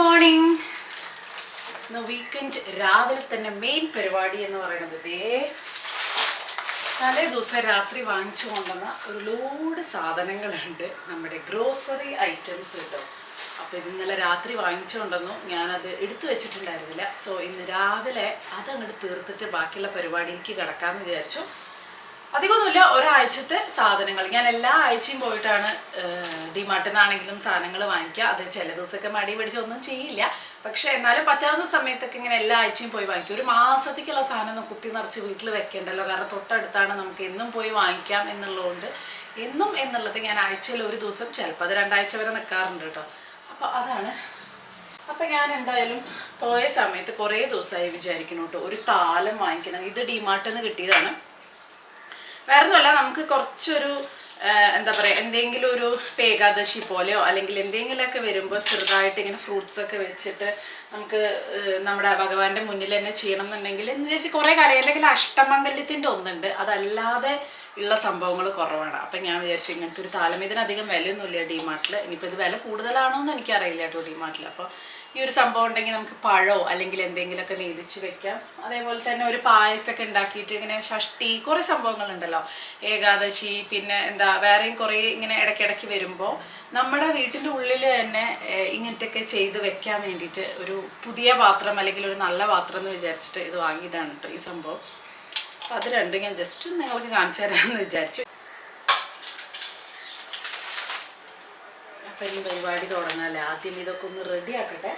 Morning. ഇന്ന് weekend രാവിലെ തന്നെ മെയിൻ പരിപാടി എന്ന് പറയുന്നത് തലേ ദിവസം രാത്രി വാങ്ങിച്ചു കൊണ്ടുവന്ന ഒരു ലോഡ് സാധനങ്ങളുണ്ട്, നമ്മുടെ ഗ്രോസറി ഐറ്റംസ് കിട്ടും. അപ്പോൾ ഇത് ഇന്നലെ രാത്രി വാങ്ങിച്ചു കൊണ്ടുവന്നു, ഞാനത് എടുത്തു വെച്ചിട്ടുണ്ടായിരുന്നില്ല. സോ ഇന്ന് രാവിലെ അതങ്ങോട്ട് തീർത്തിട്ട് ബാക്കിയുള്ള പരിപാടിയിലേക്ക് കിടക്കാമെന്ന് വിചാരിച്ചു. അധികമൊന്നുമില്ല, ഒരാഴ്ചത്തെ സാധനങ്ങൾ. ഞാൻ എല്ലാ ആഴ്ചയും പോയിട്ടാണ് ഡിമാർട്ടിൽ നിന്നാണെങ്കിലും സാധനങ്ങൾ വാങ്ങിക്കുക. അത് ചില ദിവസമൊക്കെ മടി പിടിച്ചൊന്നും ചെയ്യില്ല, പക്ഷേ എന്നാലും പറ്റാവുന്ന സമയത്തൊക്കെ ഇങ്ങനെ എല്ലാ ആഴ്ചയും പോയി വാങ്ങിക്കും. ഒരു മാസത്തേക്കുള്ള സാധനം കുത്തി നിറച്ച് വീട്ടിൽ വെക്കേണ്ടല്ലോ, കാരണം തൊട്ടടുത്താണ്, നമുക്ക് എന്നും പോയി വാങ്ങിക്കാം എന്നുള്ളതുകൊണ്ട് എന്നും എന്നുള്ളത് ഞാൻ ആഴ്ചയിൽ ഒരു ദിവസം, ചിലപ്പോൾ അത് 2 ആഴ്ച വരെ നിൽക്കാറുണ്ട് കേട്ടോ. അപ്പോൾ അതാണ്. അപ്പം ഞാൻ എന്തായാലും പോയ സമയത്ത് കുറേ ദിവസമായി വിചാരിക്കുന്നു കേട്ടോ ഒരു താലം വാങ്ങിക്കണം. ഇത് ഡിമാർട്ടിൽ നിന്ന് കിട്ടിയതാണ്. വേറെ ഒന്നുമല്ല, നമുക്ക് കുറച്ചൊരു എന്താ പറയുക, എന്തെങ്കിലും ഒരു ഏകാദശി പോലെയോ അല്ലെങ്കിൽ എന്തെങ്കിലുമൊക്കെ വരുമ്പോൾ ചെറുതായിട്ട് ഇങ്ങനെ ഫ്രൂട്ട്സൊക്കെ വെച്ചിട്ട് നമുക്ക് നമ്മുടെ ഭഗവാന്റെ മുന്നിൽ തന്നെ ചെയ്യണം എന്നുണ്ടെങ്കിൽ എന്ന് വെച്ചാൽ കുറേ കാലം, അല്ലെങ്കിൽ അഷ്ടമംഗല്യത്തിൻ്റെ ഒന്നുണ്ട്, അതല്ലാതെ ഉള്ള സംഭവങ്ങൾ കുറവാണ്. അപ്പം ഞാൻ വിചാരിച്ചു ഇങ്ങനത്തെ ഒരു താലം. ഇതിനധികം വിലയൊന്നുമില്ല ഡിമാർട്ടിൽ. ഇനിയിപ്പോൾ ഇത് വില കൂടുതലാണോ എന്ന് എനിക്കറിയില്ല കേട്ടോ ഡിമാർട്ടിൽ. അപ്പോൾ ഈ ഒരു സംഭവം ഉണ്ടെങ്കിൽ നമുക്ക് പഴമോ അല്ലെങ്കിൽ എന്തെങ്കിലുമൊക്കെ നെയ്തിച്ച് വെക്കാം. അതേപോലെ തന്നെ ഒരു പായസമൊക്കെ ഉണ്ടാക്കിയിട്ട് ഇങ്ങനെ ഷഷ്ടി, കുറേ സംഭവങ്ങളുണ്ടല്ലോ, ഏകാദശി, പിന്നെ എന്താ വേറെയും കുറേ ഇങ്ങനെ ഇടയ്ക്കിടയ്ക്ക് വരുമ്പോൾ നമ്മുടെ വീട്ടിൻ്റെ ഉള്ളിൽ തന്നെ ഇങ്ങനത്തെയൊക്കെ ചെയ്ത് വെക്കാൻ വേണ്ടിയിട്ട് ഒരു പുതിയ പാത്രം അല്ലെങ്കിൽ ഒരു നല്ല പാത്രം എന്ന് വിചാരിച്ചിട്ട് ഇത് വാങ്ങിയതാണ് കേട്ടോ ഈ സംഭവം. അപ്പോൾ അത് രണ്ടും ഞാൻ ജസ്റ്റ് നിങ്ങൾക്ക് കാണിച്ചു തരാമെന്ന് വിചാരിച്ചു. അപ്പം ഈ പരിപാടി തുടങ്ങാമല്ലേ. ആദ്യം ഇതൊക്കെ ഒന്ന് റെഡി ആക്കട്ടെ.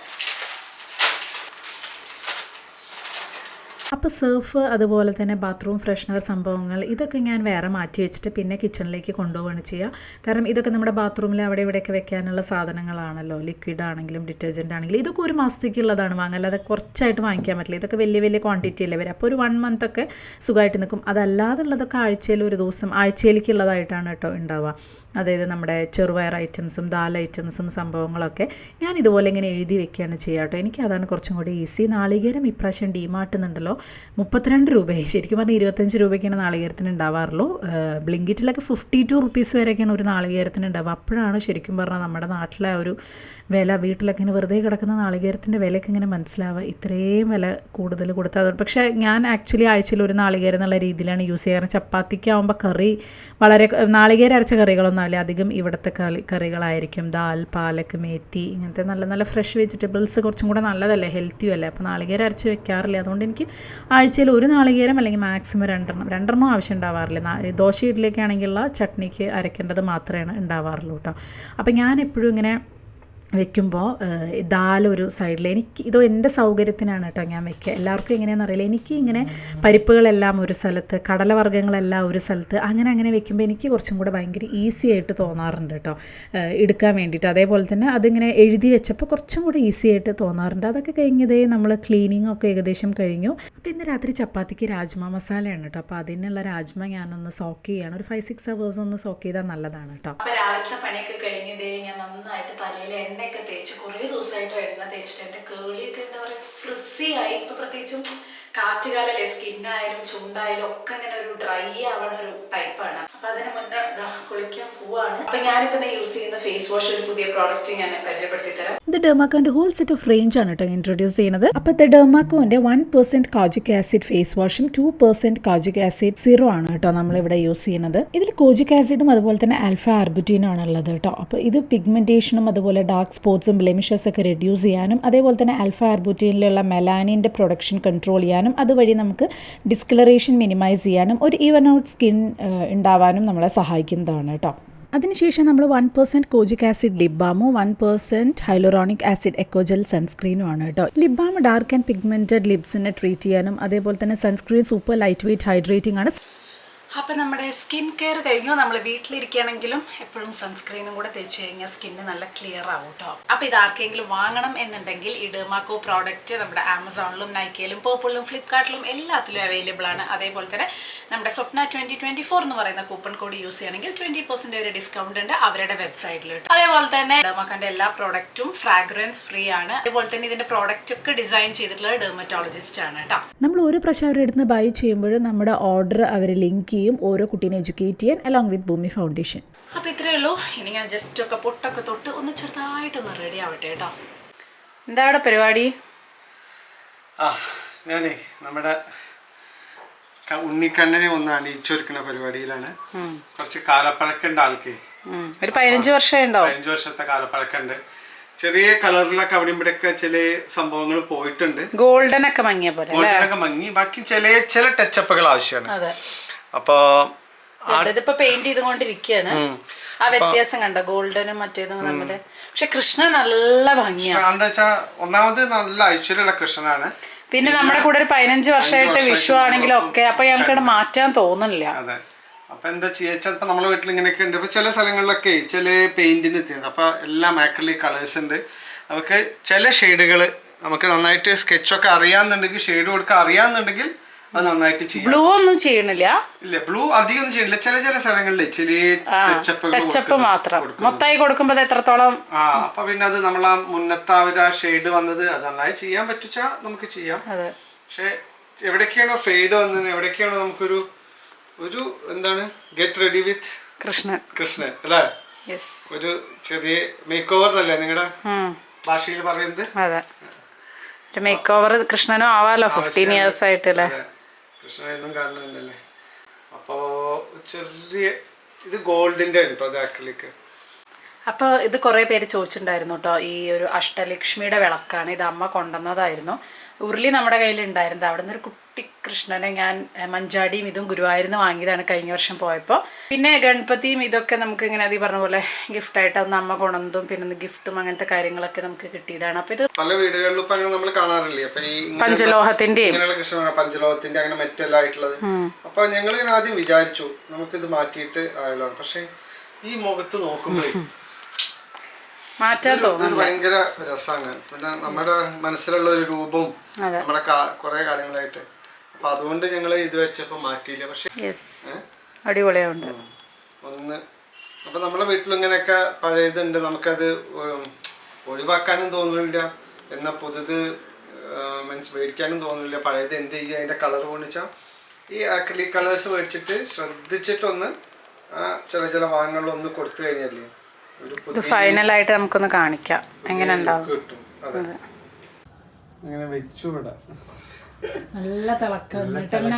അപ്പോൾ സർഫ്, അതുപോലെ തന്നെ ബാത്റൂം ഫ്രഷ്നർ സംഭവങ്ങൾ, ഇതൊക്കെ ഞാൻ വേറെ മാറ്റി വെച്ചിട്ട് പിന്നെ കിച്ചണിലേക്ക് കൊണ്ടുപോവുകയാണ് ചെയ്യുക. കാരണം ഇതൊക്കെ നമ്മുടെ ബാത്റൂമിൽ അവിടെ ഇവിടെയൊക്കെ വെക്കാനുള്ള സാധനങ്ങളാണല്ലോ. ലിക്വിഡ് ആണെങ്കിലും ഡിറ്റർജൻറ്റ് ആണെങ്കിലും ഇതൊക്കെ ഒരു മാസത്തേക്കുള്ളതാണ് വാങ്ങുക, അല്ലാതെ കുറച്ചായിട്ട് വാങ്ങിക്കാൻ പറ്റില്ല. ഇതൊക്കെ വലിയ വലിയ ക്വാണ്ടിറ്റി അല്ലേ വരും. അപ്പോൾ ഒരു 1 month ഒക്കെ സുഖമായിട്ട് നിൽക്കും. അതല്ലാതുള്ളതൊക്കെ ആഴ്ചയിൽ ഒരു ദിവസം, ആഴ്ചയിലേക്കുള്ളതായിട്ടാണ് കേട്ടോ ഉണ്ടാവുക. അതായത് നമ്മുടെ ചെറുപയർ ഐറ്റംസും ദാൽ ഐറ്റംസും സംഭവങ്ങളൊക്കെ ഞാൻ ഇതുപോലെ ഇങ്ങനെ എഴുതി വെക്കുകയാണ് ചെയ്യുക കേട്ടോ. എനിക്ക് അതാണ് കുറച്ചും കൂടി ഈസി. നാളികേരം ഇപ്രാവശ്യം ഡിമാർട്ടുന്നുണ്ടല്ലോ 32 രൂപയായി. ശരിക്കും പറഞ്ഞാൽ 25 രൂപയ്ക്കാണ് നാളികേരത്തിന് ഉണ്ടാവാറുള്ളൂ. ബ്ലിങ്കിറ്റിലൊക്കെ 52 റുപ്പീസ് വരെയൊക്കെയാണ് ഒരു നാളികേരത്തിന് ഉണ്ടാവുക. അപ്പോഴാണ് ശരിക്കും പറഞ്ഞാൽ നമ്മുടെ നാട്ടിലെ ഒരു വില, വീട്ടിലൊക്കെ ഇങ്ങനെ വെറുതെ കിടക്കുന്ന നാളികേരത്തിൻ്റെ വിലയൊക്കെ ഇങ്ങനെ മനസ്സിലാവുക, ഇത്രയും വില കൂടുതൽ കൊടുത്താൽ. പക്ഷേ ഞാൻ ആക്ച്വലി ആഴ്ചയിൽ ഒരു നാളികേരം എന്നുള്ള രീതിയിലാണ് യൂസ് ചെയ്യുക. കാരണം ചപ്പാത്തിക്കാവുമ്പോൾ കറി വളരെ നാളികേരം അരച്ച കറികളൊന്നും ആവില്ല, അധികം ഇവിടുത്തെ കറികളായിരിക്കും. ദാൽ, പാലക്ക്, മേത്തി, ഇങ്ങനത്തെ നല്ല നല്ല ഫ്രഷ് വെജിറ്റബിൾസ് കുറച്ചും കൂടെ നല്ലതല്ലേ, ഹെൽത്തിയും അല്ലേ. അപ്പോൾ നാളികേരം അരച്ച് വെക്കാറില്ല. അതുകൊണ്ട് എനിക്ക് ആഴ്ചയിൽ ഒരു നാളികേരം അല്ലെങ്കിൽ മാക്സിമം 2 ആവശ്യം ഉണ്ടാവാറില്ല. ദോശ ഇഡ്ഡലിയൊക്കെ ആണെങ്കിലുള്ള ചട്നിക്ക് അരയ്ക്കേണ്ടത് മാത്രമേ ഉണ്ടാവാറുള്ളൂ കേട്ടോ. അപ്പോൾ ഞാൻ എപ്പോഴും ഇങ്ങനെ വെക്കുമ്പോൾ ദാലൊരു സൈഡിൽ, എനിക്ക് ഇതോ എൻ്റെ സൗകര്യത്തിനാണ് കേട്ടോ ഞാൻ വെക്കുക. എല്ലാവർക്കും എങ്ങനെയാണെന്ന് അറിയില്ല. എനിക്ക് ഇങ്ങനെ പരിപ്പുകളെല്ലാം ഒരു സ്ഥലത്ത്, കടലവർഗ്ഗങ്ങളെല്ലാം ഒരു സ്ഥലത്ത്, അങ്ങനെ വെക്കുമ്പോൾ എനിക്ക് കുറച്ചും കൂടെ ഭയങ്കര ഈസി ആയിട്ട് തോന്നാറുണ്ട് കേട്ടോ എടുക്കാൻ വേണ്ടിയിട്ട്. അതേപോലെ തന്നെ അതിങ്ങനെ എഴുതി വെച്ചപ്പോൾ കുറച്ചും കൂടെ ഈസി ആയിട്ട് തോന്നാറുണ്ട്. അതൊക്കെ കഴിഞ്ഞതേ നമ്മൾ ക്ലീനിങ് ഒക്കെ ഏകദേശം കഴിഞ്ഞു. അപ്പോൾ ഇന്ന് രാത്രി ചപ്പാത്തിക്ക് രാജ്മ മസാലയാണ് കേട്ടോ. അപ്പോൾ അതിനുള്ള രാജ്മ ഞാനൊന്ന് സോക്ക് ചെയ്യാണ്. ഒരു 5-6 hours ഒന്ന് സോക്ക് ചെയ്താൽ നല്ലതാണ് കേട്ടോ. അപ്പോൾ രാവിലത്തെ പണിയൊക്കെ കഴിഞ്ഞതേ ഞാൻ നന്നായിട്ട് തലയിൽ എണ്ണയൊക്കെ തേച്ച്, കുറേ ദിവസമായിട്ട് എണ്ണ തേച്ചിട്ട് എൻ്റെ കേളിയൊക്കെ എന്താ പറയുക ഫ്രിസി ആയി. ഇപ്പോൾ പ്രത്യേകിച്ചും കാറ്റുകാലല്ലേ, സ്കിന്നായാലും ചുണ്ടായാലും ഒക്കെ ഇങ്ങനെ ഒരു ഡ്രൈ ആവണ ഒരു ടൈപ്പാണ്. അപ്പം അതിന് മുന്നേ കുളിക്കാൻ പോവാണ്. അപ്പം ഞാനിപ്പോൾ യൂസ് ചെയ്യുന്ന ഫേസ് വാഷ്, ഒരു പുതിയ പ്രോഡക്റ്റ് ഞാൻ പരിചയപ്പെടുത്തി തരാം. ഇത് ഡെർമാക്കോന്റെ ഹോൾ സെറ്റ് ഓഫ് റേഞ്ച് ആണ് കേട്ടോ ഇൻട്രൊഡ്യൂസ് ചെയ്യുന്നത്. അപ്പോൾ ഇത് ഡെർമാക്കോന്റെ 1% കോജിക് ആസിഡ് ഫേസ് വാഷും 2% കോജിക് ആസിഡ് സീറോ ആണ് കേട്ടോ നമ്മളിവിടെ യൂസ് ചെയ്യുന്നത്. ഇതിൽ കോജിക് ആസിഡും അതുപോലെ തന്നെ ആൽഫ ആർബുറ്റിനും ആണ് ഉള്ളത് കേട്ടോ. അപ്പോൾ ഇത് പിഗ്മെന്റേഷനും അതുപോലെ ഡാർക്ക് സ്പോട്ട്സും ബ്ലെമിഷസ് ഒക്കെ റെഡ്യൂസ് ചെയ്യാനും, അതേപോലെ തന്നെ ആൽഫ ആർബുറ്റിനിലുള്ള മെലാനിൻ്റെ പ്രൊഡക്ഷൻ കൺട്രോൾ ചെയ്യാനും, അതുവഴി നമുക്ക് ഡിസ്കളറേഷൻ മിനിമൈസ് ചെയ്യാനും ഒരു ഈവൻ ഔട്ട് സ്കിൻ ഉണ്ടാവാനും നമ്മളെ സഹായിക്കുന്നതാണ് കേട്ടോ. അതിനുശേഷം നമ്മൾ 1% കോജിക് ആസിഡ് ലിപ് ബാമും 1% ഹൈലോറോണിക് ആസിഡ് എക്കോജൽ സൺസ്ക്രീനും ആണ് കേട്ടോ. Lip balm dark and pigmented ലിപ്സിനെ ട്രീറ്റ് ചെയ്യാനും, അതേപോലെ തന്നെ sunscreen super light weight hydrating ആണ്. അപ്പം നമ്മുടെ സ്കിൻ കെയർ കഴിഞ്ഞു. നമ്മൾ വീട്ടിലിരിക്കുകയാണെങ്കിലും എപ്പോഴും സൺസ്ക്രീനും കൂടെ തേച്ച് കഴിഞ്ഞാൽ സ്കിന്ന് നല്ല ക്ലിയർ ആവും കേട്ടോ. അപ്പോൾ ഇത് ആർക്കെങ്കിലും വാങ്ങണം എന്നുണ്ടെങ്കിൽ ഈ ഡെർമാക്കോ പ്രോഡക്റ്റ് നമ്മുടെ ആമസോണിലും നൈക്കയിലും പേർപ്പിളിലും ഫ്ലിപ്കാർട്ടിലും എല്ലാത്തിലും അവൈലബിൾ ആണ്. അതേപോലെ തന്നെ നമ്മുടെ സ്വപ്ന 2024 എന്ന് പറയുന്ന കൂപ്പൺ കോഡ് യൂസ് ചെയ്യണമെങ്കിൽ 20% ഒരു ഡിസ്കൗണ്ട് ഉണ്ട് അവരുടെ വെബ്സൈറ്റിൽ. അതേപോലെ തന്നെ ഡെർമാക്കോന്റെ എല്ലാ പ്രോഡക്റ്റും ഫ്രാഗ്രൻസ് ഫ്രീ ആണ്. അതേപോലെ തന്നെ ഇതിന്റെ പ്രോഡക്റ്റ് ഒക്കെ ഡിസൈൻ ചെയ്തിട്ടുള്ള ഡെർമറ്റോളജിസ്റ്റ് ആണ് കേട്ടോ. നമ്മൾ ഒരു പ്രാവശ്യം അവരുടെ അടുത്ത് ബൈ ചെയ്യുമ്പോൾ നമ്മുടെ ഓർഡർ അവർ ലിങ്ക് ചെയ്യും, ഓരോ കുട്ടീനെ എഡ്യൂക്കേറ്റ് ചെയ്യാൻ അലോങ് വിത്ത് ഭൂമി ഫൗണ്ടേഷൻ. അപ്പോൾ ഇത്രയേ ഉള്ളൂ. ഇനി ഞാൻ ജസ്റ്റ് ഒക്കെ പൊട്ടൊക്കെ തൊട്ട് ഒന്ന് ചെറുതായിട്ടൊന്ന് റെഡി ആവട്ടെ കേട്ടോ. എന്താ അവിടെ പരിപാടി? ഞാനേ നമ്മുടെ ഉണ്ണിക്കണ്ണനെ ഒന്ന് അണിയിച്ചൊരുക്കുന്ന പരിപാടിയിലാണ്. കുറച്ച് കാലപ്പഴക്കുണ്ട് ആൾക്ക്. ഒരു 15 വർഷം ഉണ്ടാവും. 15 വർഷത്തെ കാലപ്പഴക്കുണ്ട്. ചെറിയ കളറിലൊക്കെ അവിടെ ഇവിടെയൊക്കെ ചില സംഭവങ്ങൾ പോയിട്ടുണ്ട്. ഗോൾഡൻ ഒക്കെ മങ്ങിയ പോലെ. ഗോൾഡനൊക്കെ മങ്ങി. ബാക്കി ചില ടച്ചപ്പുകൾ ആവശ്യമാണ്. അപ്പൊ ഇതിപ്പോ പെയിന്റ് ചെയ്തുകൊണ്ടിരിക്കുകയാണ്. ആ വ്യത്യാസം കണ്ട ഗോൾഡനും മറ്റേതും തമ്മില്. പക്ഷെ കൃഷ്ണൻ നല്ല ഭംഗിയാണ്. എന്താ വെച്ചാ ഒന്നാമത് നല്ല ഐശ്വര്യമുള്ള കൃഷ്ണനാണ്. പിന്നെ നമ്മുടെ കൂടെ ഒരു 15 വർഷമായിട്ട് വിഷു ആണെങ്കിലും ഒക്കെ അപ്പൊ ഞങ്ങൾക്ക് മാറ്റാൻ തോന്നുന്നില്ല. അതെ. അപ്പൊ എന്താ ചെയ്യാ, ചിലപ്പോ നമ്മളെ വീട്ടിൽ ഇങ്ങനെയൊക്കെ ഉണ്ട്. അപ്പൊ ചില സ്ഥലങ്ങളിലൊക്കെ ചില പെയിന്റിന് എത്തിയുണ്ട്. അപ്പൊ എല്ലാം ആക്രിലിക് കളേഴ്സ് ഉണ്ട്. നമുക്ക് ചില ഷെയ്ഡുകൾ നമുക്ക് നന്നായിട്ട് സ്കെച്ചൊക്കെ അറിയാന്നുണ്ടെങ്കിൽ, ഷെയ്ഡ് കൊടുക്കാൻ അറിയാന്നുണ്ടെങ്കിൽ അത് നന്നായിട്ട് ചെയ്യാം. ബ്ലൂ ഒന്നും ചെയ്യണില്ല. ഇല്ല, ബ്ലൂ അധികം ഒന്നും ചെയ്യണില്ല. ചില സ്ഥലങ്ങളിൽ ചെറിയ ടച്ചപ്പ് മാത്രം. മൊത്തമായി കൊടുക്കുമ്പോ എത്രത്തോളം. അപ്പൊ പിന്നെ അത് നമ്മളാ മുന്നത്തെ ആ ഷെയ്ഡ് വന്നത് അത് നന്നായി ചെയ്യാൻ പറ്റിച്ചാ നമുക്ക് ചെയ്യാം. പക്ഷെ എവിടേക്കാണോ ഫെയ്ഡ് വന്നത്, എവിടേക്കാണോ നമുക്കൊരു എന്താണ് ഗെറ്റ് റെഡി വിത്ത് കൃഷ്ണൻ അല്ലേ, ഒരു ചെറിയ മേക്ക് ഓവർ എന്നല്ലേ നിങ്ങളുടെ ഭാഷയിൽ പറയുന്നത്? അതെ, ഒരു മേക്ക് ഓവർ കൃഷ്ണനും ആവാലോ. 15 years ആയിട്ടല്ലേ കൃഷ്ണനൊന്നും കാണുന്നില്ലല്ലേ. അപ്പോ ചെറിയ ഇത് ഗോൾഡിന്റെ കേട്ടോ, അത് ആക്രിലിക്. അപ്പോൾ ഇത് കുറേ പേര് ചോദിച്ചിട്ടുണ്ടായിരുന്നു കേട്ടോ. ഈ ഒരു അഷ്ടലക്ഷ്മിയുടെ വിളക്കാണ്, ഇത് അമ്മ കൊണ്ടുവന്നതായിരുന്നു. ഉരുളി നമ്മുടെ കയ്യിലുണ്ടായിരുന്നത്. അവിടെ നിന്ന് ഒരു കുട്ടി കൃഷ്ണനെ ഞാൻ മഞ്ചാടിയും ഇതും ഗുരുവായൂരിൽ വാങ്ങിയതാണ് കഴിഞ്ഞ വർഷം പോയപ്പോൾ. പിന്നെ ഗണപതിയും ഇതൊക്കെ നമുക്ക് ഇങ്ങനെ അതി പറഞ്ഞ പോലെ ഗിഫ്റ്റായിട്ട് അന്ന് അമ്മ കൊണ്ടുവന്നതും പിന്നെ ഗിഫ്റ്റും അങ്ങനത്തെ കാര്യങ്ങളൊക്കെ നമുക്ക് കിട്ടിയതാണ്. അപ്പോൾ ഇത് പല വീടുകളിലും ഇപ്പൊ നമ്മൾ കാണാറില്ലേ, അപ്പൊ ഈ പഞ്ചലോഹത്തിന്റെയും പഞ്ചലോഹത്തിന്റെ അങ്ങനെ മെറ്റൽ ആയിട്ടുള്ളത്. അപ്പൊ ഞങ്ങൾ ആദ്യം വിചാരിച്ചു നമുക്കിത് മാറ്റിയിട്ട് ആയല്ലോ. പക്ഷെ ഈ മുഖത്ത് നോക്കുമ്പോൾ മാറ്റാൻ തോന്നുന്നു. ഭയങ്കര രസമാണ്. പിന്നെ നമ്മുടെ മനസ്സിലുള്ള ഒരു രൂപവും നമ്മുടെ കുറെ കാര്യങ്ങളായിട്ട്. അപ്പൊ അതുകൊണ്ട് ഞങ്ങൾ ഇത് വെച്ചപ്പോ മാറ്റിയില്ല. പക്ഷെ അടിപൊളിയുണ്ട് ഒന്ന്. അപ്പൊ നമ്മളെ വീട്ടിൽ ഇങ്ങനെയൊക്കെ പഴയതുണ്ട്, നമുക്കത് ഒഴിവാക്കാനും തോന്നുന്നില്ല, എന്നാ പുതുത് മേടിക്കാനും തോന്നുന്നില്ല. പഴയത് എന്ത് ചെയ്യുക, അതിന്റെ കളർ പോണിച്ചാൽ ഈ ആക്രിലിക് കളേഴ്സ് മേടിച്ചിട്ട് ശ്രദ്ധിച്ചിട്ടൊന്ന് ചില വാങ്ങുകളിലൊന്ന് കൊടുത്തു കഴിഞ്ഞാലേ ഇത് ഫൈനലായിട്ട് നമുക്കൊന്ന് കാണിക്കാം എങ്ങനെ ഉണ്ടാവും. അങ്ങനെ വെച്ചുവിടാം. നല്ല തിളക്കം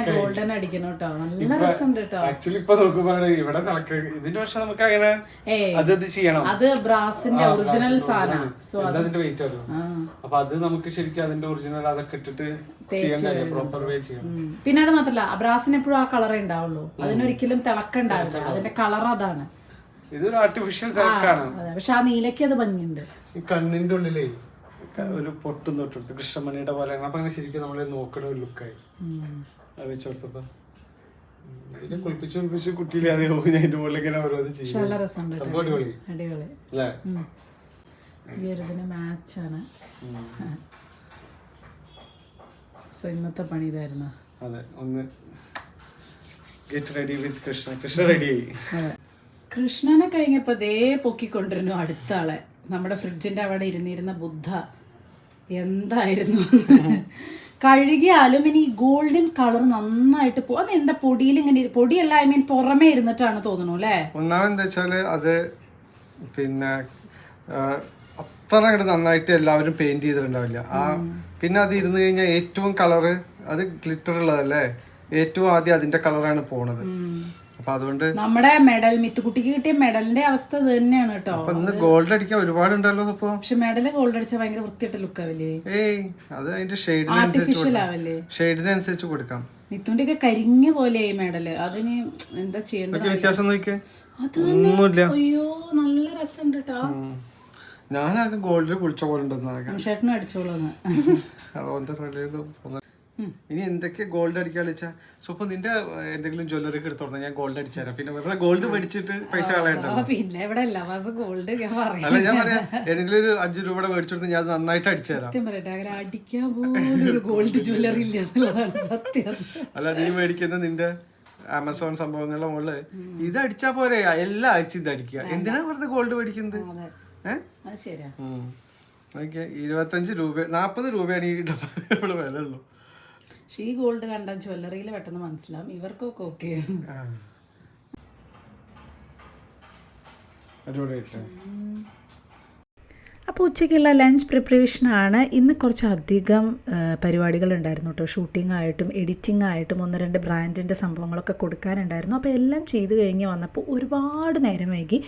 ഗോൾഡൻ അടിക്കണം കേട്ടോ. നല്ല രസമുണ്ട് കേട്ടോ. ആക്ച്വലി ഇപ്പൊ നോക്കുമ്പോൾ ഇവിടെ തിളക്കം ഇതിന്റെ പക്ഷെ നമുക്ക് അങ്ങനെ അത് ചെയ്യണം. അത് ബ്രാസിന്റെ ഒറിജിനൽ സാധനം. അതിന്റെ വെയിറ്റ് അറിയാം. അപ്പൊ അത് നമുക്ക് ശരിക്കും അതിന്റെ ഒറിജിനൽ അതൊക്കെ ഇട്ടിട്ട് പ്രോപ്പർ വേ ചെയ്യണം. പിന്നെ അത് മാത്രല്ല ബ്രാസിന് എപ്പോഴും ആ കളറേ ഉണ്ടാവുള്ളൂ. അതിനൊരിക്കലും തിളക്കം ഉണ്ടാവില്ല. അതിന്റെ കളർ അതാണ്. ഇതൊരു ആർട്ടിഫിഷ്യൽ തിളക്കാണ്. പക്ഷെ ആ നീലയ്ക്ക് അത് ഭംഗിയുണ്ട്. ഈ കണ്ണിന്റെ ഉള്ളിലേ ഒരു പൊട്ടും തൊട്ടെടുത്ത് കൃഷ്ണമണിയുടെ പോലെ. അപ്പൊ അങ്ങനെ ശരിക്കും നമ്മളെ നോക്കണ ഒരു ലുക്കായി അത് വെച്ച് കൊടുത്തപ്പോ കുളിപ്പിച്ച് കുട്ടിയിലെ അതേ പോകും. അതിന്റെ മുകളിൽ ഇങ്ങനെ ഓരോന്ന് ചെയ്യും. അടിപൊളി അല്ലേ? ഈ ഒരു ഇതിന് മാച്ചാണ്. ഇന്നത്തെ പണി ഇതായിരുന്നു. അതെ, ഒന്ന് ഗെറ്റ് റെഡി വിത്ത് കൃഷ്ണ റെഡിയായി. കൃഷ്ണനെ കഴിഞ്ഞപ്പോ ദേ പൊക്കിക്കൊണ്ടിരുന്നു അടുത്ത ആളെ. നമ്മുടെ ഫ്രിഡ്ജിന്റെ അവിടെ ഇരുന്നിരുന്ന ബുദ്ധ എന്തായിരുന്നു കഴുകിയാലും ഇനി ഗോൾഡൻ കളർ നന്നായിട്ട് അത് എന്താ പൊടിയിൽ ഇങ്ങനെ പൊടിയല്ല, ഐ മീൻ പുറമേ ഇരുന്നിട്ടാണ് തോന്നുന്നു അല്ലേ? ഒന്നാമത് എന്താ വെച്ചാല് അത് പിന്നെ അത്ര അങ്ങോട്ട് നന്നായിട്ട് എല്ലാവരും പെയിന്റ് ചെയ്തിട്ടുണ്ടാവില്ല. പിന്നെ അത് ഇരുന്ന് കഴിഞ്ഞാൽ ഏറ്റവും കളറ് അത് ഗ്ലിറ്റർ ഉള്ളതല്ലേ, ഏറ്റവും ആദ്യം അതിന്റെ കളറാണ് പോണത്. അപ്പൊ അതുകൊണ്ട് നമ്മുടെ മെഡൽ മിത്തുകുട്ടിക്ക് കിട്ടിയ മെഡലിന്റെ അവസ്ഥ ഇത് തന്നെയാണ് കേട്ടോ. ഗോൾഡ് അടിക്കാൻ ഒരുപാടുണ്ടല്ലോ. പക്ഷെ മെഡല് ഗോൾഡ് അടിച്ചാൽ ഭയങ്കര വൃത്തിയായിട്ട് ലുക്ക് ആവില്ലേ? അത് അതിന്റെ ഷെയ്ഡിനനുസരിച്ച് കൊടുക്കാം. മിത്തുന്റെ ഒക്കെ കരിഞ്ഞ പോലെ മെഡല്. അതിന് എന്താ ചെയ്യേണ്ടത്? വ്യത്യാസം നോക്കിയേ. അയ്യോ നല്ല രസമുണ്ട് കേട്ടോ. ഞാനൊക്കെ ഗോൾഡിൽ കുളിച്ച പോലെ ഉണ്ടെന്ന് ചേട്ടനും അടിച്ചോളൂന്ന്. അതുകൊണ്ട് ഇനി എന്തൊക്കെ ഗോൾഡ് അടിക്കാന്ന് വെച്ചാൽ സൂപ്പർ നിന്റെ എന്തെങ്കിലും ജ്വല്ലറി എടുത്തോളാം, ഞാൻ ഗോൾഡ് അടിച്ചു തരാം. പിന്നെ വെറുതെ ഗോൾഡ് മേടിച്ചിട്ട് പൈസ കളയണ്ടല്ലോ. പിന്നെ ഇവിടെ ഗോൾഡ് അല്ല ഞാൻ പറയാം, ഏതെങ്കിലും ഒരു 5 രൂപയുടെ മേടിച്ചെടുത്ത് ഞാൻ നന്നായിട്ട് അടിച്ചു തരാം. അടിക്കാൻ പോലും ഗോൾഡ് ജ്വല്ലറി ഇല്ല എന്നുള്ളതാണ് സത്യം. അല്ല നീ മേടിക്കുന്ന നിന്റെ ആമസോൺ സംഭവങ്ങളുടെ മുകളില് ഇത് അടിച്ചാ പോരെ, എല്ലാ ആഴ്ച ഇത് അടിക്കുക. എന്തിനാ വെറുതെ ഗോൾഡ് മേടിക്കുന്നത്? 25 രൂപ 40 രൂപയാണ് ഈ ഇവിടെ വില ഉള്ളൂ. പക്ഷേ ഈ ഗോൾഡ് കണ്ട ജ്വല്ലറിയിൽ പെട്ടെന്ന് മനസ്സിലാവും ഇവർക്കൊക്കെ ഓക്കെ. അപ്പോൾ ഉച്ചയ്ക്കുള്ള ലഞ്ച് പ്രിപ്പറേഷനാണ്. ഇന്ന് കുറച്ചധികം പരിപാടികളുണ്ടായിരുന്നു കേട്ടോ. ഷൂട്ടിംഗ് ആയിട്ടും എഡിറ്റിംഗ് ആയിട്ടും 1-2 ബ്രാൻഡിൻ്റെ സംഭവങ്ങളൊക്കെ കൊടുക്കാനുണ്ടായിരുന്നു. അപ്പോൾ എല്ലാം ചെയ്ത് കഴിഞ്ഞ് വന്നപ്പോൾ ഒരുപാട് നേരം വൈകി.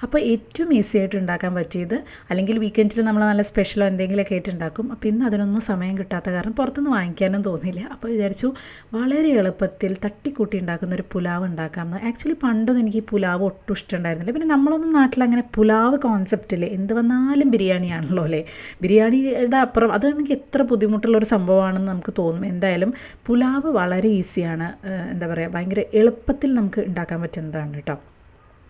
അപ്പോൾ ഏറ്റവും ഈസി ആയിട്ട് ഉണ്ടാക്കാൻ പറ്റിയത്, അല്ലെങ്കിൽ വീക്കെൻഡിൽ നമ്മൾ നല്ല സ്പെഷ്യലോ എന്തെങ്കിലുമൊക്കെ ആയിട്ട് ഉണ്ടാക്കും. അപ്പോൾ ഇന്ന് അതിനൊന്നും സമയം കിട്ടാത്ത കാരണം പുറത്തുനിന്ന് വാങ്ങിക്കാനും തോന്നിയില്ല. അപ്പോൾ വിചാരിച്ചു വളരെ എളുപ്പത്തിൽ തട്ടിക്കൂട്ടി ഉണ്ടാക്കുന്ന ഒരു പുലാവ് ഉണ്ടാക്കാമെന്ന്. ആക്ച്വലി പണ്ടൊന്നും എനിക്ക് ഈ പുലാവ് ഒട്ടും ഇഷ്ടമുണ്ടായിരുന്നില്ല. പിന്നെ നമ്മളൊന്നും നാട്ടിൽ അങ്ങനെ പുലാവ് കോൺസെപ്റ്റിൽ എന്ത് വന്നാലും ബിരിയാണിയാണല്ലോ അല്ലേ. ബിരിയാണിയുടെ അപ്പുറം അത് എനിക്ക് എത്ര ബുദ്ധിമുട്ടുള്ളൊരു സംഭവമാണെന്ന് നമുക്ക് തോന്നും. എന്തായാലും പുലാവ് വളരെ ഈസിയാണ്, എന്താ പറയുക, ഭയങ്കര എളുപ്പത്തിൽ നമുക്ക് ഉണ്ടാക്കാൻ പറ്റുന്നതാണ് കേട്ടോ.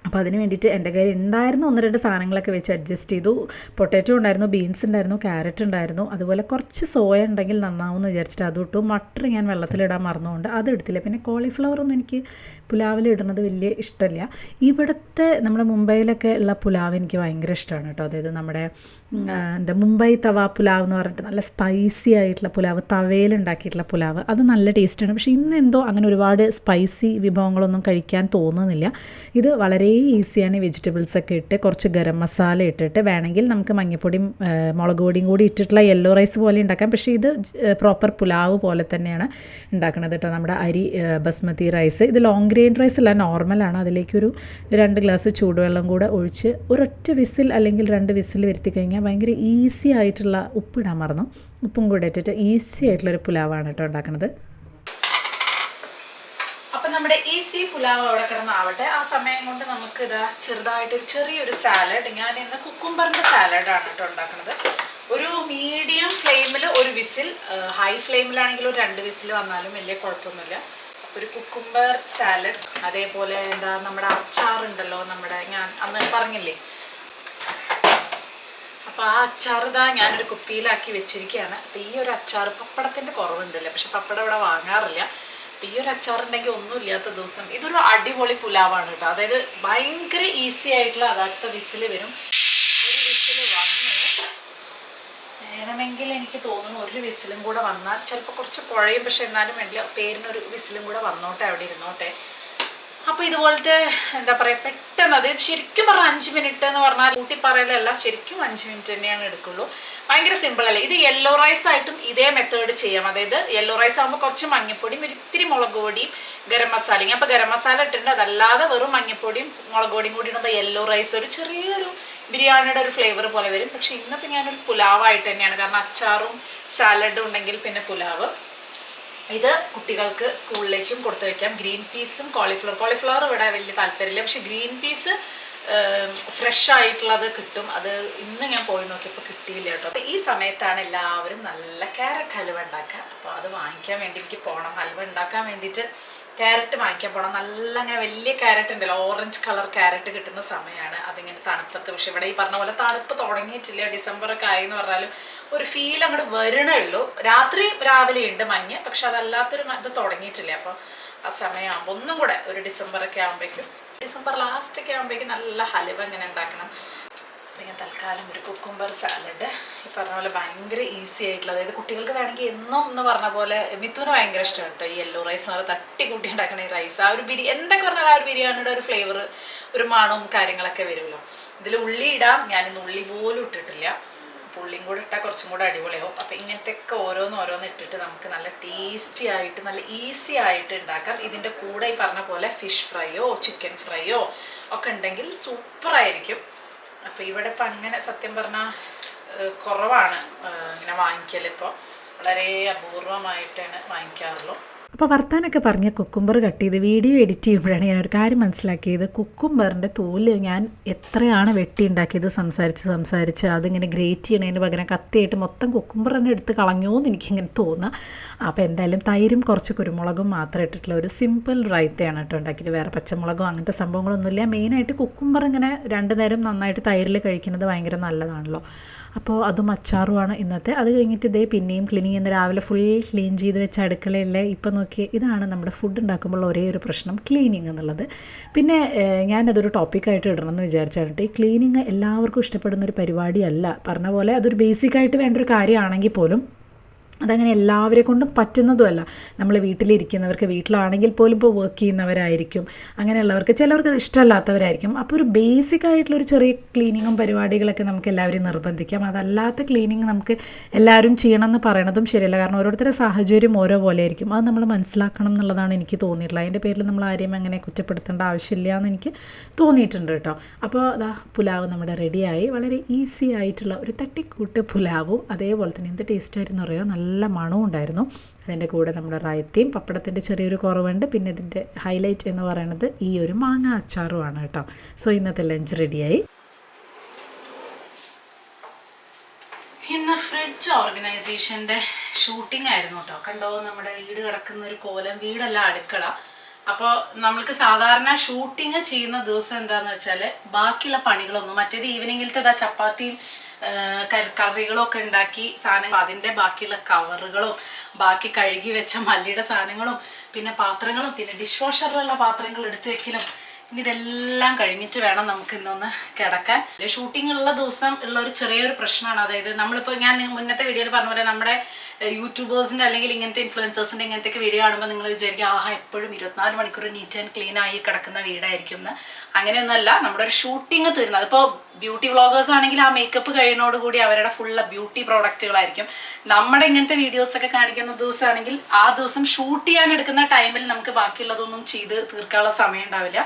അപ്പോൾ അതിന് വേണ്ടിയിട്ട് എൻ്റെ കയ്യിൽ ഉണ്ടായിരുന്ന 1-2 സാധനങ്ങളൊക്കെ വെച്ച് അഡ്ജസ്റ്റ് ചെയ്തു. പൊട്ടാറ്റോ ഉണ്ടായിരുന്നു, ബീൻസ് ഉണ്ടായിരുന്നു, ക്യാരറ്റ് ഉണ്ടായിരുന്നു, അതുപോലെ കുറച്ച് സോയ ഉണ്ടെങ്കിൽ നന്നാവും എന്ന് വിചാരിച്ചിട്ട് അതും ഇട്ടു. മട്ടർ ഞാൻ വെള്ളത്തിലിടാൻ മറന്നുകൊണ്ട് അത് എടുത്തില്ല. പിന്നെ കോളിഫ്ലവറൊന്നും എനിക്ക് പുലാവിൽ ഇടുന്നത് വലിയ ഇഷ്ടമില്ല. ഇവിടുത്തെ നമ്മുടെ മുംബൈയിലൊക്കെ ഉള്ള പുലാവ് എനിക്ക് ഭയങ്കര ഇഷ്ടമാണ് കേട്ടോ. അതായത് നമ്മുടെ മുംബൈ തവ പുലാവ് എന്ന് പറഞ്ഞിട്ട് നല്ല സ്പൈസി ആയിട്ടുള്ള പുലാവ്, തവയിൽ ഉണ്ടാക്കിയിട്ടുള്ള പുലാവ്, അത് നല്ല ടേസ്റ്റാണ്. പക്ഷേ ഇന്ന് എന്തോ അങ്ങനെ ഒരുപാട് സ്പൈസി വിഭവങ്ങളൊന്നും കഴിക്കാൻ തോന്നുന്നില്ല. ഇത് വളരെ ഈസിയാണ്. വെജിറ്റബിൾസൊക്കെ ഇട്ട് കുറച്ച് ഗരം മസാല ഇട്ടിട്ട് വേണമെങ്കിൽ നമുക്ക് മഞ്ഞൾപ്പൊടിയും മുളക് പൊടിയും കൂടി ഇട്ടിട്ടുള്ള യെല്ലോ റൈസ് പോലെ ഉണ്ടാക്കാം. പക്ഷേ ഇത് പ്രോപ്പർ പുലാവ് പോലെ തന്നെയാണ് ഉണ്ടാക്കുന്നത് കേട്ടോ. നമ്മുടെ അരി ബസ്മതി റൈസ്, ഇത് ലോങ് ഗ്രെയിൻ റൈസ് അല്ല, നോർമലാണ്. അതിലേക്കൊരു 2 ഗ്ലാസ് ചൂടുവെള്ളം കൂടെ ഒഴിച്ച് ഒരൊറ്റ വിസിൽ അല്ലെങ്കിൽ 2 വിസിൽ വരുത്തി കഴിഞ്ഞാൽ ഭയങ്കര ഈസി ആയിട്ടുള്ള, ഉപ്പിടാൻ മറന്നു, ഉപ്പും കൂടെ ഇട്ടിട്ട് ഈസി ആയിട്ടുള്ളൊരു പുലാവാണ് കേട്ടോ ഉണ്ടാക്കുന്നത്. നമ്മുടെ ഈസി പുലാവ് അവിടെ കിടന്നാവട്ടെ. ആ സമയം കൊണ്ട് നമുക്ക് ഇതാ ചെറുതായിട്ടൊരു ചെറിയൊരു സാലഡ്, ഞാൻ ഇന്ന് കുക്കുംബറിൻ്റെ സാലഡാണ് കേട്ടോ ഉണ്ടാക്കുന്നത്. ഒരു മീഡിയം ഫ്ലെയിമിൽ ഒരു വിസിൽ, ഹൈ ഫ്ലെയിമിലാണെങ്കിൽ ഒരു 2 വിസിൽ വന്നാലും വലിയ കുഴപ്പമൊന്നുമില്ല. ഒരു കുക്കുംബർ സാലഡ്, അതേപോലെ എന്താ നമ്മുടെ അച്ചാറുണ്ടല്ലോ, ഞാൻ അന്ന് പറഞ്ഞില്ലേ. അപ്പോൾ ആ അച്ചാർ ഇതാ ഞാനൊരു കുപ്പിയിലാക്കി വെച്ചിരിക്കുകയാണ്. അപ്പോൾ ഈ ഒരു അച്ചാർ, പപ്പടത്തിൻ്റെ കുറവുണ്ടല്ലോ, പക്ഷെ പപ്പടം ഇവിടെ വാങ്ങാറില്ല. ഈ ഒരു അച്ചാറുണ്ടെങ്കിൽ ഒന്നുമില്ലാത്ത ദിവസം ഇതൊരു അടിപൊളി പുലാവാണ് കേട്ടോ. അതായത് ഭയങ്കര ഈസി ആയിട്ടുള്ള അതാത്ത വിസിൽ വരും. ഒരു വിസിൽ വന്നു, വേണമെങ്കിൽ എനിക്ക് തോന്നുന്നു ഒരു വിസിലും കൂടെ വന്നാൽ ചിലപ്പോൾ കുറച്ച് കുഴയും, പക്ഷെ എന്നാലും വേണ്ടില്ല, പേരിനൊരു വിസിലും കൂടെ വന്നോട്ടെ, അവിടെ ഇരുന്നോട്ടെ. അപ്പോൾ ഇതുപോലത്തെ എന്താ പറയുക, പെട്ടെന്ന്, അത് ശരിക്കും പറഞ്ഞാൽ 5 മിനിറ്റ് എന്ന് പറഞ്ഞാൽ കൂട്ടി പറയലല്ല, ശരിക്കും 5 മിനിറ്റ് തന്നെയാണ് എടുക്കുള്ളൂ. ഭയങ്കര സിമ്പിളല്ലേ. ഇത് യെല്ലോ റൈസ് ആയിട്ടും ഇതേ മെത്തേഡ് ചെയ്യാം. അതായത് യെല്ലോ റൈസ് ആകുമ്പോൾ കുറച്ച് മഞ്ഞപ്പൊടിയും ഇത്തിരി മുളക് പൊടിയും ഗരം മസാലയും, അപ്പോൾ ഗരം മസാല ഇട്ടിട്ടുണ്ട്. അതല്ലാതെ വെറും മഞ്ഞപ്പൊടിയും മുളക് പൊടിയും കൂടി ഇടുമ്പോൾ യെല്ലോ റൈസ് ഒരു ചെറിയൊരു ബിരിയാണിയുടെ ഒരു ഫ്ലേവർ പോലെ വരും. പക്ഷേ ഇന്നിപ്പോൾ ഞാനൊരു പുലാവായിട്ട് തന്നെയാണ്, കാരണം അച്ചാറും സാലഡും ഉണ്ടെങ്കിൽ പിന്നെ പുലാവ്. ഇത് കുട്ടികൾക്ക് സ്കൂളിലേക്കും കൊടുത്തു വയ്ക്കാം. ഗ്രീൻ പീസും കോളിഫ്ലവർ ഇവിടെ വലിയ താല്പര്യമില്ല, പക്ഷെ ഗ്രീൻ പീസ് ഫ്രഷ് ആയിട്ടുള്ളത് കിട്ടും. അത് ഇന്ന് ഞാൻ പോയി നോക്കിയപ്പോൾ കിട്ടിയില്ല കേട്ടോ. അപ്പോൾ ഈ സമയത്താണ് എല്ലാവരും നല്ല ക്യാരറ്റ് ഹൽവ ഉണ്ടാക്കുക. അപ്പോൾ അത് വാങ്ങിക്കാൻ വേണ്ടി എനിക്ക് പോകണം. ഹൽവ ഉണ്ടാക്കാൻ വേണ്ടിയിട്ട് ക്യാരറ്റ് വാങ്ങിക്കാൻ പോകണം. നല്ല അങ്ങനെ വലിയ ക്യാരറ്റ് ഉണ്ടല്ലോ, ഓറഞ്ച് കളർ ക്യാരറ്റ് കിട്ടുന്ന സമയമാണ്. അതിങ്ങനെ തണുപ്പത്ത്, പക്ഷെ ഇവിടെ ഈ പറഞ്ഞ പോലെ തണുപ്പ് തുടങ്ങിയിട്ടില്ല. ഡിസംബറൊക്കെ ആയി എന്ന് പറഞ്ഞാലും ഒരു ഫീൽ അങ്ങോട്ട് വരണേ ഉള്ളൂ. രാവിലെ ഉണ്ട് മഞ്ഞ്, പക്ഷെ അതല്ലാത്തൊരു ഇത് തുടങ്ങിയിട്ടില്ല. അപ്പോൾ ആ സമയമാകുമ്പോൾ ഒന്നും കൂടെ ഒരു ഡിസംബറൊക്കെ ആകുമ്പോഴേക്കും, ഡിസംബർ ലാസ്റ്റൊക്കെ ആകുമ്പോഴേക്കും നല്ല ഹലുവ ഇങ്ങനെ ഉണ്ടാക്കണം. അപ്പോൾ ഞാൻ തൽക്കാലം ഒരു കുക്കുംബർ സാലഡ്, ഈ പറഞ്ഞ പോലെ ഭയങ്കര ഈസി ആയിട്ടുള്ള, അതായത് കുട്ടികൾക്ക് വേണമെങ്കിൽ എന്നും എന്ന് പറഞ്ഞ പോലെ, മിഥുന് ഭയങ്കര ഇഷ്ടമാണ് കേട്ടോ ഈ യെല്ലോ റൈസ് എന്ന് പറഞ്ഞാൽ തട്ടിക്കൂട്ടി ഉണ്ടാക്കണ ഈ റൈസ്. ആ ഒരു എന്തൊക്കെ പറഞ്ഞാൽ ആ ഒരു ബിരിയാണിയുടെ ഒരു ഫ്ലേവർ, ഒരു മണവും കാര്യങ്ങളൊക്കെ വരുമല്ലോ. ഇതിൽ ഉള്ളി ഇടാം, ഞാനിന്ന് ഉള്ളി പോലും ഇട്ടിട്ടില്ല. ഉള്ളിയും കൂടെ ഇട്ടാൽ കുറച്ചും കൂടെ അടിപൊളിയാവും. അപ്പോൾ ഇങ്ങനത്തെയൊക്കെ ഓരോന്ന് ഇട്ടിട്ട് നമുക്ക് നല്ല ടേസ്റ്റി ആയിട്ട് നല്ല ഈസി ആയിട്ട് ഉണ്ടാക്കാം. ഇതിൻ്റെ കൂടെ ഈ പറഞ്ഞ പോലെ ഫിഷ് ഫ്രൈയോ ചിക്കൻ ഫ്രൈയോ ഒക്കെ ഉണ്ടെങ്കിൽ സൂപ്പറായിരിക്കും. അപ്പോൾ ഇവിടെ ഇപ്പം അങ്ങനെ സത്യം പറഞ്ഞാൽ കുറവാണ് ഇങ്ങനെ വാങ്ങിക്കൽ. ഇപ്പോൾ വളരെ അപൂർവമായിട്ടാണ് വാങ്ങിക്കാറുള്ളൂ. അപ്പോൾ വർത്താനൊക്കെ പറഞ്ഞ് കുക്കുംബർ കട്ട് ചെയ്ത് വീഡിയോ എഡിറ്റ് ചെയ്യുമ്പോഴാണ് ഞാനൊരു കാര്യം മനസ്സിലാക്കിയത്. കുക്കുംബറിൻ്റെ തോല് ഞാൻ എത്രയാണ് വെട്ടി ഉണ്ടാക്കിയത്, സംസാരിച്ച് അതിങ്ങനെ ഗ്രേറ്റ് ചെയ്യണതിന് പകരം കത്തിയായിട്ട് മൊത്തം കുക്കുംബർ തന്നെ എടുത്ത് കളഞ്ഞോ എന്ന് എനിക്കിങ്ങനെ തോന്നുക. അപ്പോൾ എന്തായാലും തൈരും കുറച്ച് കുരുമുളകും മാത്രം ഇട്ടിട്ടുള്ള ഒരു സിമ്പിൾ റൈത്തയാണ് കേട്ടോ ഉണ്ടാക്കിയിട്ട്. വേറെ പച്ചമുളകോ അങ്ങനത്തെ സംഭവങ്ങളൊന്നുമില്ല. മെയിനായിട്ട് കുക്കുംബർ ഇങ്ങനെ 2 നേരം നന്നായിട്ട് തൈരിൽ കഴിക്കുന്നത് ഭയങ്കര നല്ലതാണല്ലോ. അപ്പോൾ അതും അച്ചാറുമാണ് ഇന്നത്തെ. അത് കഴിഞ്ഞിട്ട് ഇതേ പിന്നെയും ക്ലീനിങ്, ഇന്ന് രാവിലെ ഫുൾ ക്ലീൻ ചെയ്ത് വെച്ച അടുക്കളയല്ലേ. ഇപ്പം നോക്കി, ഇതാണ് നമ്മുടെ ഫുഡ് ഉണ്ടാക്കുമ്പോൾ ഒരേ ഒരു പ്രശ്നം, ക്ലീനിങ് എന്നുള്ളത്. പിന്നെ ഞാനതൊരു ടോപ്പിക്കായിട്ട് ഇടണമെന്ന് വിചാരിച്ചാണ്. ഈ ക്ലീനിങ് എല്ലാവർക്കും ഇഷ്ടപ്പെടുന്നൊരു പരിപാടിയല്ല. പറഞ്ഞ പോലെ അതൊരു ബേസിക്കായിട്ട് വേണ്ട ഒരു കാര്യമാണെങ്കിൽ പോലും അതങ്ങനെ എല്ലാവരെ കൊണ്ടും പറ്റുന്നതുമല്ല. നമ്മൾ വീട്ടിലിരിക്കുന്നവർക്ക്, വീട്ടിലാണെങ്കിൽ പോലും ഇപ്പോൾ വർക്ക് ചെയ്യുന്നവരായിരിക്കും, അങ്ങനെയുള്ളവർക്ക് ചിലവർക്ക് അത് ഇഷ്ടമല്ലാത്തവരായിരിക്കും. അപ്പോൾ ഒരു ബേസിക് ആയിട്ടുള്ളൊരു ചെറിയ ക്ലീനിങ്ങും പരിപാടികളൊക്കെ നമുക്ക് എല്ലാവരെയും നിർബന്ധിക്കാം. അതല്ലാത്ത ക്ലീനിങ് നമുക്ക് എല്ലാവരും ചെയ്യണമെന്ന് പറയണതും ശരിയല്ല. കാരണം ഓരോരുത്തരുടെ സാഹചര്യം ഓരോ പോലെ ആയിരിക്കും. അത് നമ്മൾ മനസ്സിലാക്കണം എന്നുള്ളതാണ് എനിക്ക് തോന്നിയിട്ടുള്ളത്. അതിൻ്റെ പേരിൽ നമ്മൾ ആരെയും അങ്ങനെ കുറ്റപ്പെടുത്തേണ്ട ആവശ്യമില്ല എന്ന് എനിക്ക് തോന്നിയിട്ടുണ്ട് കേട്ടോ. അപ്പോൾ അതാ പുലാവ് നമ്മുടെ റെഡിയായി. വളരെ ഈസി ആയിട്ടുള്ള ഒരു തട്ടിക്കൂട്ട് പുലാവും അതേപോലെ തന്നെ എന്ത് ടേസ്റ്റായിരുന്നു അറിയോ, നല്ല മണവും ഉണ്ടായിരുന്നു. അതിൻ്റെ കൂടെ നമ്മുടെ റൈത്തയും പപ്പടത്തിൻ്റെ ചെറിയൊരു കുറവുണ്ട്. പിന്നെ ഇതിൻ്റെ ഹൈലൈറ്റ് എന്ന് പറയുന്നത് ഈ ഒരു മാങ്ങ അച്ചാറുമാണ് കേട്ടോ. സോ ഇന്നത്തെ ലഞ്ച് റെഡിയായി. ഇന്ന് ഫ്രിഡ്ജ് ഓർഗനൈസേഷൻ്റെ ഷൂട്ടിംഗ് ആയിരുന്നു കേട്ടോ. കണ്ടോ നമ്മുടെ വീട് കിടക്കുന്ന ഒരു കോലം, വീടല്ല അടുക്കള. അപ്പോൾ നമ്മൾക്ക് സാധാരണ ഷൂട്ടിങ് ചെയ്യുന്ന ദിവസം എന്താണെന്ന് വെച്ചാൽ ബാക്കിയുള്ള പണികളൊന്നും, മറ്റേത് ഈവനിങ്ങിലത്തെ ചപ്പാത്തിയും കറികളും ഒക്കെ ഉണ്ടാക്കി സാധനങ്ങൾ, അതിൻ്റെ ബാക്കിയുള്ള കവറുകളും ബാക്കി കഴുകി വെച്ച മല്ലിയുടെ സാധനങ്ങളും പിന്നെ പാത്രങ്ങളും പിന്നെ ഡിഷ് വാഷറിലുള്ള പാത്രങ്ങൾ എടുത്തു വെക്കലും, ഇനി ഇതെല്ലാം കഴിഞ്ഞിട്ട് വേണം നമുക്ക് ഇന്നൊന്ന് കിടക്കാൻ. ഷൂട്ടിംഗ് ഉള്ള ദിവസം ഉള്ള ഒരു ചെറിയൊരു പ്രശ്നമാണ്. അതായത് നമ്മളിപ്പോൾ ഞാൻ മുന്നത്തെ വീഡിയോയിൽ പറഞ്ഞ പോലെ നമ്മുടെ യൂട്യൂബേഴ്സിൻ്റെ അല്ലെങ്കിൽ ഇങ്ങനത്തെ ഇൻഫ്ലുവൻസേഴ്സിൻ്റെ ഇങ്ങനത്തെ വീഡിയോ കാണുമ്പോൾ നിങ്ങൾ വിചാരിക്കുക ആഹാ എപ്പോഴും 24 മണിക്കൂർ നീറ്റ് ആൻഡ് ക്ലീൻ ആയി കിടക്കുന്ന വീടായിരിക്കും എന്ന്. അങ്ങനെയൊന്നുമല്ല. നമ്മുടെ ഒരു ഷൂട്ടിങ് തീർന്നത്, ഇപ്പോൾ ബ്യൂട്ടി വ്ളോഗേഴ്സ് ആണെങ്കിൽ ആ മേക്കപ്പ് കഴിയുന്നതോടുകൂടി അവരുടെ ഫുള്ള് ബ്യൂട്ടി പ്രോഡക്റ്റുകളായിരിക്കും. നമ്മുടെ ഇങ്ങനത്തെ വീഡിയോസൊക്കെ കാണിക്കുന്ന ദിവസമാണെങ്കിൽ ആ ദിവസം ഷൂട്ട് ചെയ്യാൻ എടുക്കുന്ന ടൈമിൽ നമുക്ക് ബാക്കിയുള്ളതൊന്നും ചെയ്ത് തീർക്കാനുള്ള സമയം ഉണ്ടാവില്ല.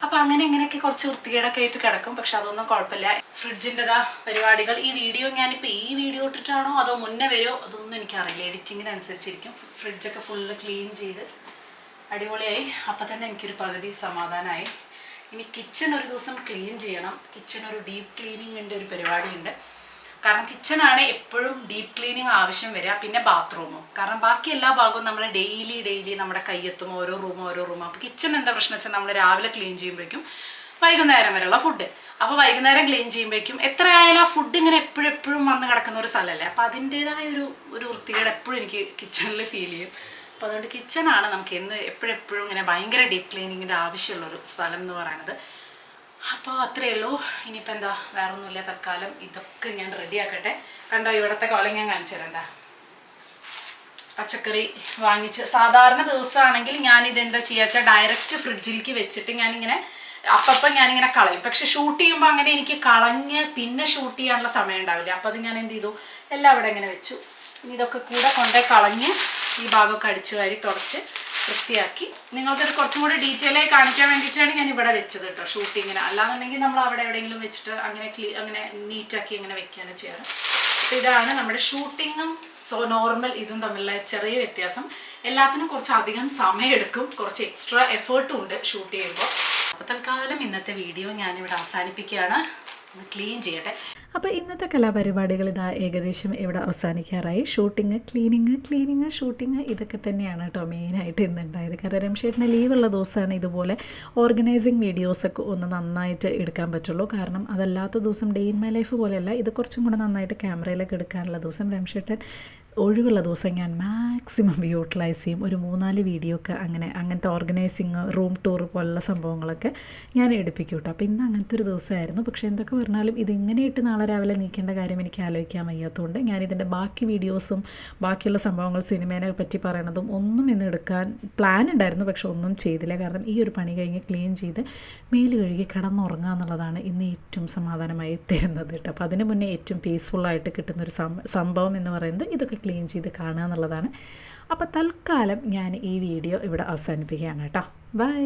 അപ്പോൾ അങ്ങനെയൊക്കെ കുറച്ച് വൃത്തികേടൊക്കെ ആയിട്ട് കിടക്കും. പക്ഷെ അതൊന്നും കുഴപ്പമില്ല. ഫ്രിഡ്ജിൻ്റെതാ പരിപാടികൾ ഈ വീഡിയോ ഞാനിപ്പോൾ ഈ വീഡിയോ ഇട്ടിട്ടാണോ അതോ മുന്നേ വരുമോ അതൊന്നും എനിക്കറിയില്ല. എഡിറ്റിങ്ങിനനുസരിച്ചിരിക്കും. ഫ്രിഡ്ജൊക്കെ ഫുള്ള് ക്ലീൻ ചെയ്ത് അടിപൊളിയായി. അപ്പം തന്നെ എനിക്കൊരു പകുതി സമാധാനമായി. ഇനി കിച്ചൺ ഒരു ദിവസം ക്ലീൻ ചെയ്യണം. കിച്ചൺ ഒരു ഡീപ്പ് ക്ലീനിങ്ങിൻ്റെ ഒരു പരിപാടിയുണ്ട്. കാരണം കിച്ചണാണ് എപ്പോഴും ഡീപ്പ് ക്ലീനിങ് ആവശ്യം വരിക. പിന്നെ ബാത്റൂമും. കാരണം ബാക്കി എല്ലാ ഭാഗവും നമ്മൾ ഡെയിലി നമ്മുടെ കയ്യെത്തും ഓരോ റൂം. അപ്പോൾ കിച്ചൺ എന്താ പ്രശ്നം വെച്ചാൽ നമ്മൾ രാവിലെ ക്ലീൻ ചെയ്യുമ്പോഴേക്കും വൈകുന്നേരം വരെയുള്ള ഫുഡ്. അപ്പോൾ വൈകുന്നേരം ക്ലീൻ ചെയ്യുമ്പോഴേക്കും എത്രയായാലും ആ ഫുഡ് ഇങ്ങനെ എപ്പോഴും വന്ന് കിടക്കുന്ന ഒരു സ്ഥലമല്ലേ. അപ്പോൾ അതിൻ്റേതായ ഒരു വൃത്തികേട് എപ്പോഴും എനിക്ക് കിച്ചണിൽ ഫീൽ ചെയ്യും. അപ്പോൾ അതുകൊണ്ട് കിച്ചണാണ് നമുക്ക് എപ്പോഴും ഇങ്ങനെ ഭയങ്കര ഡീപ്പ് ക്ലീനിങ്ങിൻ്റെ ആവശ്യമുള്ളൊരു സ്ഥലം എന്ന് പറയുന്നത്. അപ്പോൾ അത്രയേ ഉള്ളൂ. ഇനിയിപ്പോൾ എന്താ വേറെ ഒന്നുമില്ല. തൽക്കാലം ഇതൊക്കെ ഞാൻ റെഡിയാക്കട്ടെ. കണ്ടോ ഇവിടുത്തെ കോലം ഞാൻ കാണിച്ചു തരണ്ട. പച്ചക്കറി വാങ്ങിച്ച് സാധാരണ ദിവസമാണെങ്കിൽ ഞാനിതെന്താ ചെയ്യുക വെച്ചാൽ ഡയറക്റ്റ് ഫ്രിഡ്ജിലേക്ക് വെച്ചിട്ട് ഞാനിങ്ങനെ അപ്പം ഞാനിങ്ങനെ കളയും. പക്ഷെ ഷൂട്ട് ചെയ്യുമ്പോൾ അങ്ങനെ എനിക്ക് കളഞ്ഞ് പിന്നെ ഷൂട്ട് ചെയ്യാനുള്ള സമയം ഉണ്ടാവില്ല. അപ്പോൾ അത് ഞാൻ എന്ത് ചെയ്തു, എല്ലാം ഇവിടെ ഇങ്ങനെ വെച്ചു. ഇനി ഇതൊക്കെ കൂടെ കൊണ്ടേ കളഞ്ഞ് ഈ ഭാഗമൊക്കെ അടിച്ചു വാരി തുടച്ച് വൃത്തിയാക്കി നിങ്ങൾക്കത് കുറച്ചും കൂടി ഡീറ്റെയിൽ ആയി കാണിക്കാൻ വേണ്ടിയിട്ടാണ് ഞാൻ ഇവിടെ വെച്ചത് കേട്ടോ. ഷൂട്ടിങ്ങിന് അല്ലാന്നുണ്ടെങ്കിൽ നമ്മൾ അവിടെ എവിടെയെങ്കിലും വെച്ചിട്ട് അങ്ങനെ നീറ്റാക്കി അങ്ങനെ വെക്കുകയാണ് ചെയ്യാറ്. അപ്പോൾ ഇതാണ് നമ്മുടെ ഷൂട്ടിങ്ങും നോർമൽ ഇതും തമ്മിലുള്ള ചെറിയ വ്യത്യാസം. എല്ലാത്തിനും കുറച്ച് അധികം സമയം എടുക്കും, കുറച്ച് എക്സ്ട്രാ എഫേർട്ടും ഉണ്ട് ഷൂട്ട് ചെയ്യുമ്പോൾ. അപ്പോൾ തൽക്കാലം ഇന്നത്തെ വീഡിയോ ഞാനിവിടെ അവസാനിപ്പിക്കുകയാണ്. ക്ലീൻ ചെയ്യട്ടെ. അപ്പോൾ ഇന്നത്തെ കലാപരിപാടികൾ ഇതാ ഏകദേശം ഇവിടെ അവസാനിക്കാറായി. ഷൂട്ടിങ്, ക്ലീനിങ്, ഷൂട്ടിങ് ഇതൊക്കെ തന്നെയാണ് കേട്ടോ മെയിനായിട്ട് ഇന്നുണ്ടായത്. കാരണം രംഷേട്ടന് ലീവുള്ള ദിവസമാണ് ഇതുപോലെ ഓർഗനൈസിങ് വീഡിയോസൊക്കെ ഒന്ന് നന്നായിട്ട് എടുക്കാൻ പറ്റുള്ളൂ. കാരണം അതല്ലാത്ത ദിവസം ഡേ ഇൻ മൈ ലൈഫ് പോലെയല്ല, ഇത് കുറച്ചും കൂടെ നന്നായിട്ട് ക്യാമറയിലൊക്കെ എടുക്കാനുള്ള ദിവസം രംഷേട്ടൻ ഒഴിവുള്ള ദിവസം ഞാൻ മാക്സിമം യൂട്ടിലൈസ് ചെയ്യും. ഒരു 3-4 വീഡിയോ ഒക്കെ അങ്ങനത്തെ ഓർഗനൈസിങ്, റൂം ടൂർ പോലുള്ള സംഭവങ്ങളൊക്കെ ഞാൻ എടുപ്പിക്കും കേട്ടോ. അപ്പോൾ ഇന്ന് അങ്ങനത്തെ ഒരു ദിവസമായിരുന്നു. പക്ഷേ എന്തൊക്കെ പറഞ്ഞാലും ഇതിങ്ങനെയിട്ട് നാളെ രാവിലെ നീക്കേണ്ട കാര്യം എനിക്ക് ആലോചിക്കാൻ വയ്യാത്തതുകൊണ്ട് ഞാനിതിൻ്റെ ബാക്കി വീഡിയോസും ബാക്കിയുള്ള സംഭവങ്ങൾ സിനിമേനെ പറ്റി പറയണതും ഒന്നും ഇന്ന് എടുക്കാൻ പ്ലാൻ ഉണ്ടായിരുന്നു. പക്ഷെ ഒന്നും ചെയ്തില്ല. കാരണം ഈ ഒരു പണി കഴിഞ്ഞ് ക്ലീൻ ചെയ്ത് മേല് കഴുകി കിടന്നുറങ്ങുക എന്നുള്ളതാണ് ഇന്ന് ഏറ്റവും സമാധാനമായി തരുന്നത് കേട്ടോ. അപ്പോൾ അതിന് മുന്നേ ഏറ്റവും പീസ്ഫുള്ളായിട്ട് കിട്ടുന്നൊരു സംഭവം എന്ന് പറയുന്നത് ഇതൊക്കെ ക്ലീൻ ചെയ്ത് കാണുക എന്നുള്ളതാണ്. അപ്പോൾ തൽക്കാലം ഞാൻ ഈ വീഡിയോ ഇവിടെ അവസാനിപ്പിക്കുകയാണ് കേട്ടോ. ബൈ.